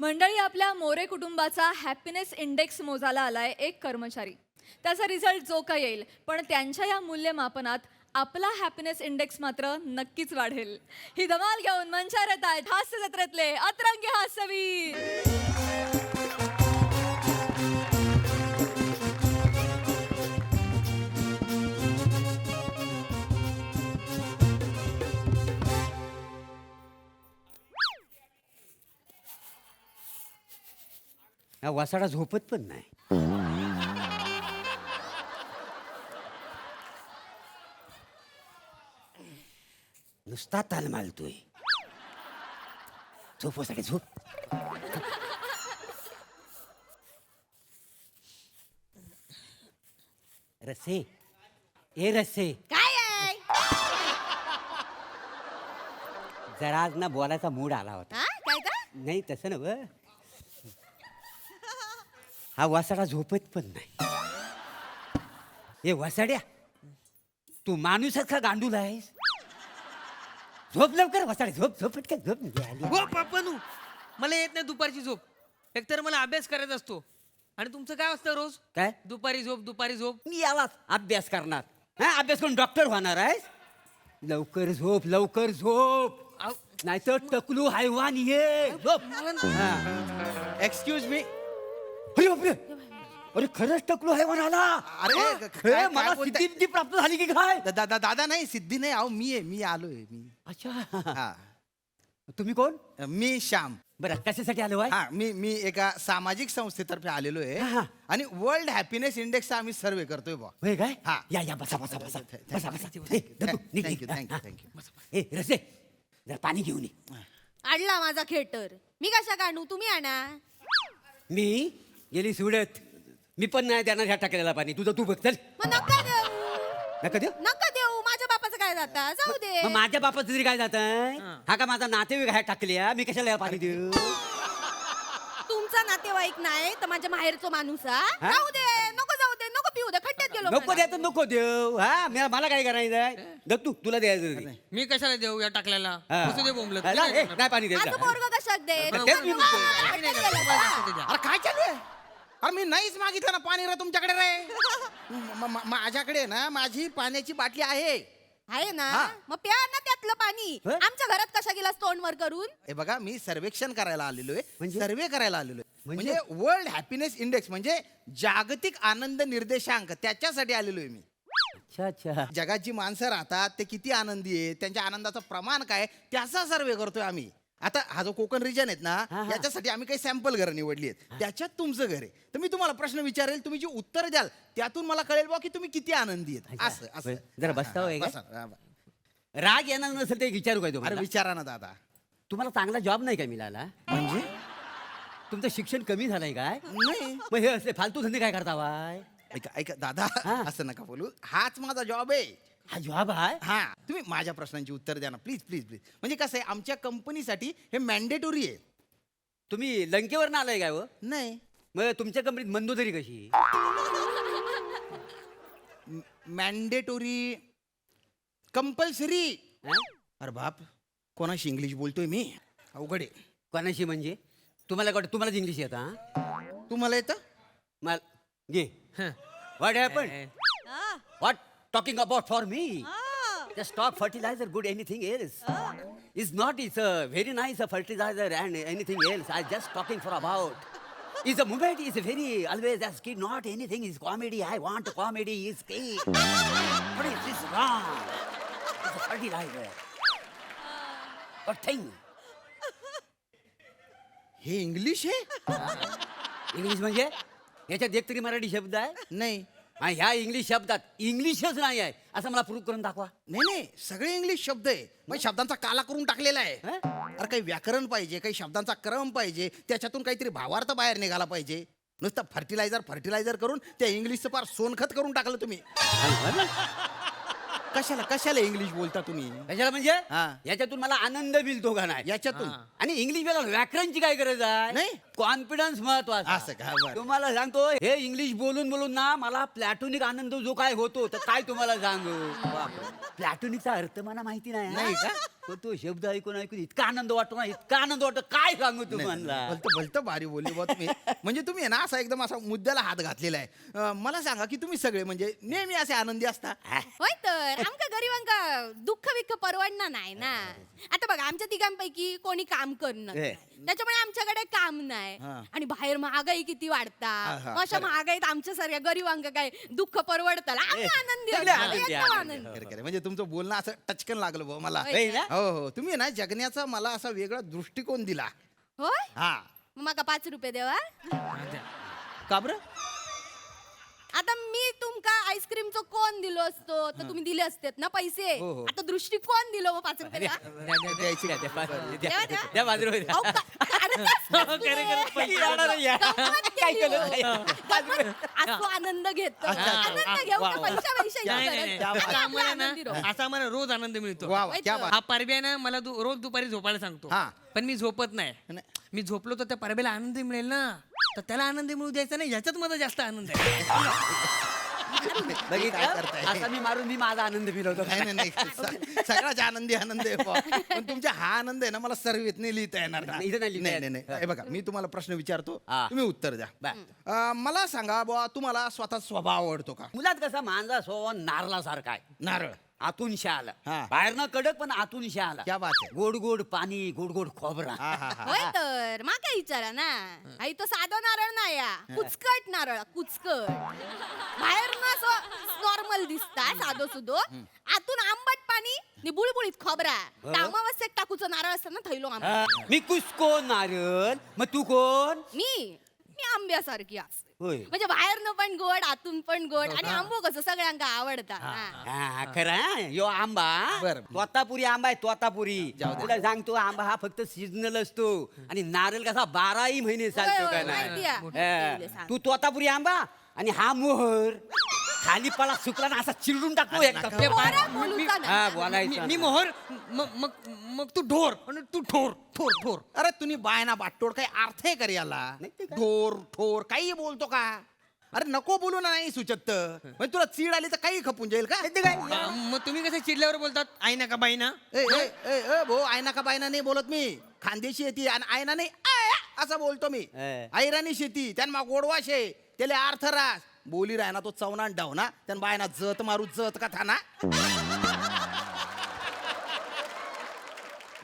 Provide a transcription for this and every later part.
मंडळी, आपल्या मोरे कुटुंबाचा हॅपीनेस इंडेक्स मोजायला आलाय एक कर्मचारी. त्याचा रिझल्ट जो काही येईल, पण त्यांच्या या मूल्यमापनात आपला हॅपीनेस इंडेक्स मात्र नक्कीच वाढेल. ही धमाल घेऊन मंचावर येत आहेत हास्य जत्रेतले अतरंगी हास्यवीर. हा वासाडा झोपत पण नाही. नुसता ताल मालतोय. झोप वासाडे झोप. रसे ए रसे, काय आहे? जरा आज ना बोलायचा मूड आला होता. हा? काय का? नाही तसं नव, हा वासाडा झोपत पण नाही. हे वासाड्या, तू माणूसच का गांडूल आहेस? झोप लवकर वासाडे, झोप झोप पटकन झोप. हो पापानू, मला येत नाही दुपारची झोप. एकतर मला अभ्यास करायचा असतो. आणि तुमचं काय असतं रोज? काय दुपारी झोप दुपारी झोप. मी याला अभ्यास करणार? हा, अभ्यास करून डॉक्टर होणार आहेस? लवकर झोप लवकर झोप, अहो, नाहीतर टकलू हैवान ये. झोप. Excuse me. अरे बापरे, अरे खरंच टकलू हैवान आला. अरे, हे, मला बोलताय? सिद्धी प्राप्त झाली की काय? दादा नाही, सिद्धी नाही. अहो मी आलोय मी. अच्छा, हा, तुम्ही कोण? मी श्याम. बरं, कशासाठी आलो आहे? हा, मी एका सामाजिक संस्थेतर्फे आलेलो आहे. हा, हा. आणि वर्ल्ड हॅपीनेस इंडेक्सचा आम्ही सर्वे करतोय बा. होय काय? हा. या या, बसा बसा बसा बसा बसा. थँक्यू. ए रसे, जरा पाणी घेऊन ये. आणला माझा खेटर. मी कशा काढू? तुम्ही आणा. मी गेली सुडत, मी पण नाही देणार ह्या टाकलेला पाणी. तुझं तू बघ चल. मग नका देऊ. नका देऊ. नका देऊ. माझ्या बापाचं काय जाता? जाऊ दे. मग माझ्या बापाचं तरी काय जात आहे? हा का माझा नातेवाईक ह्या टाकल्या, मी कशाला या पाणी देऊ? तुमचा नातेवाईक नाही तर माझ्या माहेरचा माणूस हा? हा? जाऊ दे. नको जाऊ दे. नको पिऊ दे. खड्ड्यात गेलो. नको म्हणा. द्या तर नको देऊ. हा, मला काय करायचंय? बघ तू, तुला द्यायचं. मी कशाला देऊ या टाकल्याला? हा. कसं दे बोंबलत? हा, नाही नाही पाणी असं द्यायचं. पोरगं कशात दे? तेच मी नको. म्हणतोय. हा, नाही, नाही, खड्ड्यात नाही, गेलो. मला कसं ते द्या. अरे काय चालू आहे? अरे मी नाहीच मागितलं ना पाणी रे तुमच्याकडे रे. माझ्याकडे ना माझी पाण्याची बाटली आहे. आहे ना? हा. मग प्या ना त्यातलं पाणी. हं? आमच्या घरात कशा गेला तोंड वर करून? हे बघा, मी सर्वेक्षण करायला आलेलो आहे. म्हणजे? सर्वे करायला आलेलो आहे. म्हणजे? म्हणजे वर्ल्ड हॅपीनेस इंडेक्स म्हणजे जागतिक आनंद निर्देशांक, त्याच्यासाठी आलेलो आहे मी. अच्छा अच्छा. जगात जी माणसं राहतात ते किती आनंदी आहे, त्यांच्या आनंदाचं प्रमाण काय, त्याचा सर्वे करतोय आम्ही. आता हा जो कोकण रिजन आहेत ना, हा, हा. याच्यासाठी आम्ही काही सॅम्पल घरं निवडली आहेत. त्याच्यात तुमचं घर आहे. तर मी तुम्हाला प्रश्न विचारेल, तुम्ही जी उत्तर द्याल त्यातून मला कळेल बा की तुम्ही किती आनंदी आहेत. असं असं. जरा बसता होय का? बसा, हा, बसा. राग येणार नसेल ते विचारू काय अरे तुम्हाला? विचारा ना दादा. तुम्हाला चांगला जॉब नाही का मिळाला? म्हणजे तुमचं शिक्षण कमी झालंय काय? नाही. मग हे असले फालतू धंदे काय करता वाय? ऐका ऐका दादा, हा. असं नका बोलू. हाच माझा जॉब आहे. हा जॉब आहे? हा, तुम्ही माझ्या प्रश्नांची उत्तर द्या ना प्लीज प्लीज प्लीज. म्हणजे कसं आहे, आमच्या कंपनीसाठी हे मॅन्डेटोरी आहे. तुम्ही लंकेवर आलाय काय व? नाही, मग तुमच्या कंपनीत मंदोदरी कशी? मॅन्डेटोरी कंपल्सरी. हा? अरे बाप, कोणाशी इंग्लिश बोलतोय मी? अवघड आहे. कोणाशी म्हणजे? तुम्हाला तुम्हालाच इंग्लिश येतं हा? तुम्हाला येतं? मला घे. हं. What happen? हा. What talking about for me? हा. Just talk fertilizer, good anything else. It's not, it's a very nice fertilizer and anything else. I just talking for about. It's a movement, it's a very always as kid, not anything is comedy. I want comedy is key. What is this wrong? It's a fertilizer. What thing? हे English आहे? English म्हणजे? याच्यात एक तरी मराठी शब्द आहे? नाही आणि ह्या इंग्लिश शब्दात इंग्लिशच नाही आहे असं मला प्रूव्ह करून दाखवा. नाही, सगळे इंग्लिश शब्द आहे. मग शब्दांचा काला करून टाकलेला आहे. हं? अरे काही व्याकरण पाहिजे, काही शब्दांचा क्रम पाहिजे, त्याच्यातून काहीतरी भावार्थ बाहेर निघाला पाहिजे. नुसतं फर्टिलायझर करून त्या इंग्लिशचं फार सोनखत करून टाकलं तुम्ही. कशाला इंग्लिश बोलता तुम्ही? कशाला म्हणजे? हा. याच्यातून मला आनंद मिळतो का नाही? याच्यातून हा. आणि इंग्लिश बोलायला व्याकरणची काय गरज आहे? नाही. कॉन्फिडन्स महत्वाचा. असं का? बरं. तुम्हाला सांगतो, हे इंग्लिश बोलून बोलून ना मला प्लॅटोनिक आनंद जो काय होतो तर काय तुम्हाला सांगू. प्लॅटोनिकचा अर्थ मला माहिती नाही. नाही का? पण तो शब्द ऐकून ऐकून इतका आनंद वाटतो ना, इतका आनंद वाटतो, काय सांगू तुम्हाला. भलतं भलतं भारी बोलली बुवा तुम्ही. म्हणजे तुम्ही आहे ना असा एकदम असा मुद्द्याला हात घातलेला आहे. मला सांगा की तुम्ही सगळे म्हणजे नेहमी असे आनंदी असता? होय तर आमका गरिबांका दुःख विख परवडणार नाही ना. आता बघा आमच्या तिघांपैकी कोणी काम करणार नाही. त्याच्यामुळे आमच्याकडे काम नाही हा. आणि बाहेर महागाई किती वाढता. हा, अशा महागाईत आमच्या सारख्या गरिबांका काय दुःख परवडतं आम्ही आनंदी सगळे असतो. आनंदी, एकदम आनंदी. आनंदी. खरं खरं. म्हणजे तुमचं बोलणं असं टचकन लागलं भाऊ मला. होय. होय ना? हो हो तुम्ही ना जगण्याचा मला असा वेगळा दृष्टिकोन दिला. होय हा मग माका 5 रुपये देवा. का बरं? आता मी तुमका आईस्क्रीमचं कोण दिलो असतो तर तुम्ही दिले असतेत ना पैसे. हो, हो. आता दृष्टिकोन दिलो मग 5 रुपये द्या. द्यायची द्या, द्या, द्या, द्या. द्या बाजूला द्या. अहो, काढतच खरं, पहिली राहणार आहे या. गंमत काय केली केलं? हो. असो आनंद घेतो. आनंद घेऊ का पैशाविषयी नाही, करत. नाही, त्या नाही. आणि आता आपला आम्हाला आनंदी राहू. ना असा आम्हाला रोज आनंद मिळतो. वा वा क्या बात. हा परब्या ना मला रोज दुपारी झोपायला सांगतो. हा. पण मी झोपत नाही. नाही. मी झोपलो तर त्या परब्याला आनंद मिळेल ना, तर त्याला आनंद मिळू द्यायचा नाही, ह्याच्यात माझा जास्त आनंद आहे. काय करताय? बघितलं असा मी मारून मी माझा आनंद मिळवतो. नाही नाही नाही सगळ्याच आनंदी आनंद आहे बुवा. पण तुमचा हा आनंद आहे ना मला सर्वेत नाही लिहिता येणार ना. इथं नाही लिहिता नाही नाही नाही. हे बघा मी तुम्हाला प्रश्न विचारतो हा. तुम्ही उत्तर द्या. बर. मला सांगा बुवा तुम्हाला स्वतः स्वभाव आवडतो का? मुलात कसा माझा स्वभाव नारळासारखा आहे. नारळ. आतून शाल हा. बाहेरनं कडक पण आतून शाल. क्या बात आहे. गोड गोड पाणी, गोड गोड खोबरा. हा हा हा होय तर मा काय विचारा ना आई तो साधा नारळ नाही या कुचकट नारळ कुचकट बाहेर ना नॉर्मल दिसता साधो सुधो आतून आंबट पाणी नि बुळबुळीत खोबरा अमावस्येक टाकूचं नारळ असतं ना थैलो आंबा. हा, मी कुसको नारळ, मग तू कोण? मी आंब्यासारखी असते होय. म्हणजे बाहेरनं पण गोड आतून पण गोड आणि आंबो कसं सगळ्यांका आवडता. हा, खरं हा? यो आंबा बरं. तोतापुरी आंबा आहे, तोतापुरी. तुला सांगतो आंबा हा फक्त सीजनल असतो आणि नारळ कसा 12ही महिने चालतो होय, का होय, माहिती आहे. नाही. सांग. तू तोतापुरी आंबा आणि हा मोहर खाली पळा सुकला ना असा चिरडून टाकतो एकदा. ते पोरं बोलूचा ना. हा बोलायचं मी मोहर मग तू ढोर आणि तू ठोर ठोर ठोर. अरे तुम्ही बायना बाटोड काही अर्थ आहे का रे याला? नाही ते काय? ठोर ठोर काही बोलतो का? अरे नको बोलू ना नाही सुचत. म्हणजे तुला चीड आली तर काही खपून जाईल का? मग तुम्ही कसं चिडल्यावर बोलतात आई नका बाई ना. ए ए ए ए भाऊ आयना का बायना नाही बोलत मी. खानदेशी येते आणि आयना नाही आया असं बोलतो मी. ऐराणी शेती त्यांना गोडवा शे त्याला अर्थ रास बोली राय ना तो चवना डाव ना त्यान बायना जत मारू जत का थाना.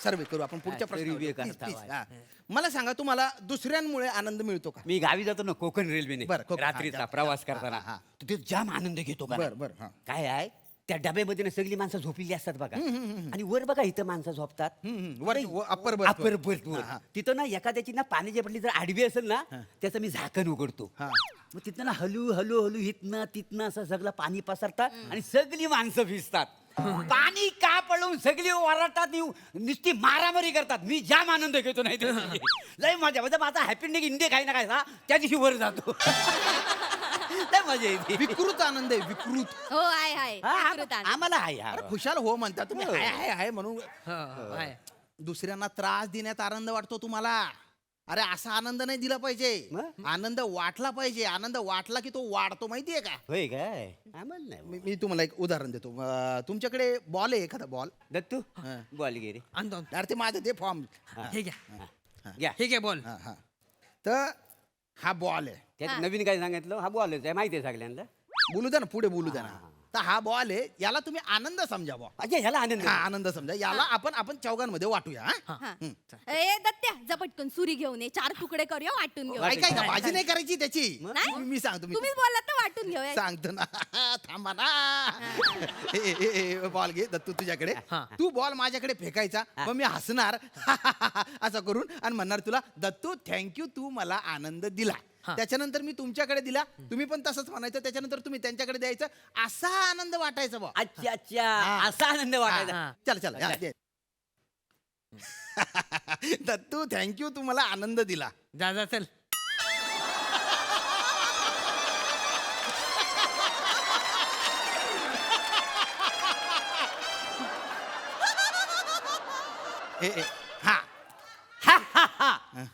सर्वे करू आपण पुढच्या सर्वे प्रश्नावर. करता Please, please. हा. मला सांगा तुम्हाला दुसऱ्यांमुळे आनंद मिळतो का? मी गावी जातो ना कोकण रेल्वेने बरं, कोकण. रात्रीचा हा, प्रवास हा, करताना हा, हा. तिथे जाम आनंद घेतो का नाही? बरं, बरं, हा. काय आहे त्या डब्यामध्ये ना सगळी माणसं झोपलेली असतात बघा आणि वर बघा इथं माणसं झोपतात. वर- upper berth वर. अपर बर्थ वर हा, हा. तिथं ना एखाद्याची ना पाण्याची बाटली जर आडवी असेल ना त्याचं मी झाकण उघडतो. हा. मग तिथं ना हलू हलू हलू हितनं तिथनं असं सगळं पाणी पसरतात आणि सगळी माणसं भिजतात. पाणी का पळवून सगळी ओरडतात नुसती मारामारी करतात. मी जाम आनंद घेतो नाही त्या दिवशी. लय मजा म्हणजे माझा हॅपी इंडे काही ना काय त्या दिवशी वर जातो. लय मजा येते. विकृत आनंद आहे विकृत. हो आहे आहे हा, विकृत आनंद. आम्हाला आहे हा. अरे खुशाल हो म्हणता तुम्ही. हो. आहे म्हणून आहे. दुसऱ्यांना त्रास देण्यात आनंद वाटतो तुम्हाला. अरे असा आनंद नाही दिला पाहिजे. मग? आनंद वाटला पाहिजे. आनंद वाटला की तो वाढतो माहितीये का? होय काय आम्हाला नाही. मी तुम्हाला एक उदाहरण देतो. तुमच्याकडे बॉल आहे एखादा बॉल? दत्तू हा. बॉल गे रे. आणतो अरे ते माझं ते फॉर्म. हे घ्या घ्या हे घ्या बॉल. तर हा बॉल आहे. त्यात नवीन काय सांगितलं हा बॉलच आहे माहिती आहे सगळ्यांना. बोलू द्या ना पुढे बोलू द्या ना. तर हा बॉल आहे याला तुम्ही आनंद समजा बॉ. अच्छा ह्याला आनंद हा आनंद समजा याला आपण चौघांमध्ये वाटूया. हा? हा. ए दत्त्या जा पटकन सुरी घेऊन ये 4 तुकडे करूया वाटून घेऊ. ऐका ऐका भाजी नाही करायची त्याची. नाही? मी सांगतो मी तुम्हीच बोललात तर वाटून घेऊया. सांगतो ना. थांबा ना. बॉल घे दत्तू तुझ्याकडे. हा. तू बॉल माझ्याकडे फेकायचा मग मी हसणार असं करून आणि म्हणणार तुला दत्तू थँक्यू तू मला आनंद दिला. त्याच्यानंतर मी तुमच्याकडे दिला तुम्ही पण तसंच म्हणायचं. त्याच्यानंतर तुम्ही त्यांच्याकडे द्यायचं असा आनंद वाटायचा बॉ. अच्छा अच्छा असा आनंद वाटायचा. हा. चल चल या, दे. दत्तू थँक्यू तू मला आनंद दिला. जा जा चल. हा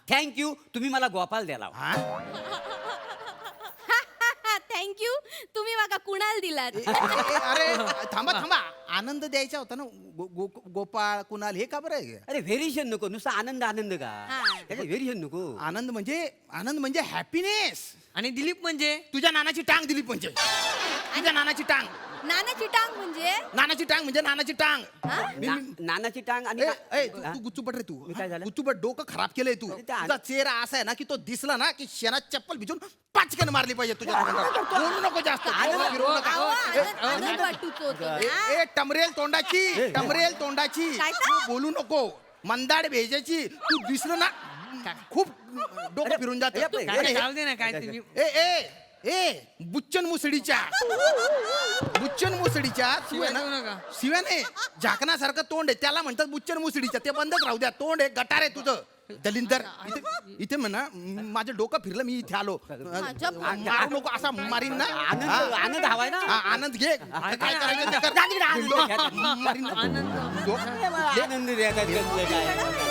थँक्यू तुम्ही मला गोपाल द्याला. हा थँक्यू तुम्ही बघा कुणाल दिलात अरे थांबा थांबा आनंद द्यायचा होता ना गोपाळ कुणाल हे का बरं आहे? अरे व्हेरिएशन नको नुसतं आनंद आनंद का हा. त्याचे व्हेरिएशन नको. आनंद म्हणजे हॅपीनेस. आणि दिलीप म्हणजे तुझ्या नानाची टांग दिली म्हणजे तुझ्या नानाची टांग नानाची टांग म्हणजे नानाची टांग म्हणजे नानाची टांग नानाची टांग आणि तू गुच्चूपट रे तू काय झालं? गुच्चूपट डोकं खराब केलंय तू अरे ते तुझा चेहरा असा आहे ना की तो दिसला ना की शेणात चप्पल भिजून पाचक्यानं मारली पाहिजे तुझ्या तोंडावर. बोलू नको जास्त डोकं फिरवू नका. अहो, आनंद वाटूच होतो ना. ए टमरेल तोंडाची काय तू बोलू नको मंदाड भेजायची तू दिसलं ना खूप डोकं फिरून जात काय जाऊ दे ना काय तुम्ही ए ए ए बुच्चन मुसडीच्या शिव्या देऊ नका. शिव्या नाही झाकणासारखं तोंड आहे त्याला म्हणतात बुच्चन मुसडीच्या ते बंदच राहू द्या. तोंड आहे गटार आहे तुझं दलिंदर. इथे म्हणा माझं डोकं फिरलं मी इथे आलो मारू नको असा मारीन ना. आनंद आनंद हवाय ना. हा, आनंद घे काय करायचं ते कर. जा तिकडे आनंद घ्या. मारीन ना. आनंद डोकं- आनंद द्यायचा काय